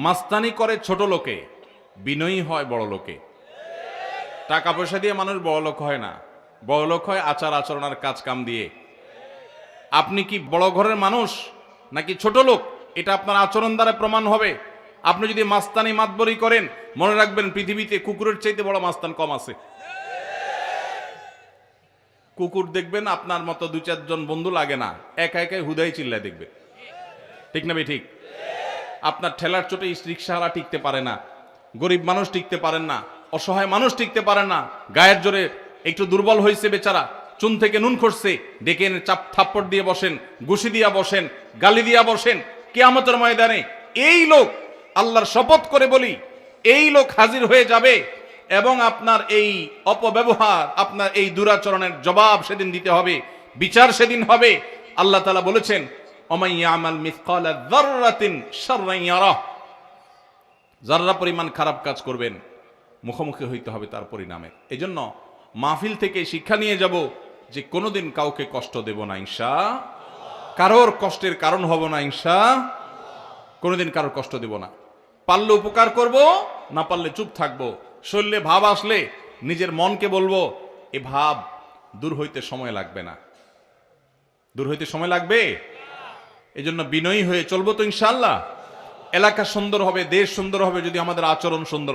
মাস্তানি করে ছোট লোকে, বিনয়ী হয় বড় লোকে। টাকা পয়সা দিয়ে মানুষ বড় লোক হয় না, বড় লোক হয় আচার আচরণ আর কাজ কাম দিয়ে। আপনি কি বড় ঘরের মানুষ নাকি ছোট লোক, এটা আপনার আচরণ দ্বারা প্রমাণ হবে। আপনি যদি মাস্তানি মাতবরি করেন, মনে রাখবেন পৃথিবীতে কুকুরের চাইতে বড় মাস্তান কম আছে। কুকুর দেখবেন আপনার মতো দুই চারজন বন্ধু লাগে না, একা একাই হুদাই চিল্লায় দেখবে, ঠিক না ভাই? ঠিক। আপনার ঠেলার চোটে রিক্সাওয়ালা টিকতে পারে না, গরিব মানুষ টিকতে পারেন না, অসহায় মানুষ টিকতে পারেন না। গায়ের জোরে একটু দুর্বল হয়েছে বেচারা, চুন থেকে নুন খসছে, ডেকে এনে চাপ থাপ্পড় দিয়ে বসেন, ঘুষি দিয়া বসেন, গালি দিয়া বসেন। কিয়ামতের ময়দানে এই লোক, আল্লাহর শপথ করে বলি, এই লোক হাজির হয়ে যাবে এবং আপনার এই অপব্যবহার, আপনার এই দুরাচরণের জবাব সেদিন দিতে হবে, বিচার সেদিন হবে। আল্লাহ তাআলা বলেছেন, ওমাইয়ামাল মিসকালা যাররাতিন শাররান ইয়ারাহ, যাররা পরিমাণ খারাপ কাজ করবেন মুখোমুখি হইতে হবে তার পরিণামে। এজন্য মাহফিল থেকে শিক্ষা নিয়ে যাব যে কোনোদিন কাউকে কষ্ট দেব না ইনশাআল্লাহ, কারোর কষ্টের কারণ হব না ইনশাআল্লাহ, কোনোদিন কারোর কষ্ট দেব না। পারলে উপকার করব, না পারলে চুপ থাকবো। শরীরে ভাব আসলে নিজের মনকে বলবো এ ভাব দূর হইতে সময় লাগবে না, দূর হইতে সময় লাগবে। এজন্য বিনয়ী হয়ে চলবো তো ইনশাআল্লাহ। এলাকা সুন্দর হবে, দেশ সুন্দর হবে যদি আমাদের আচরণ সুন্দর হয়।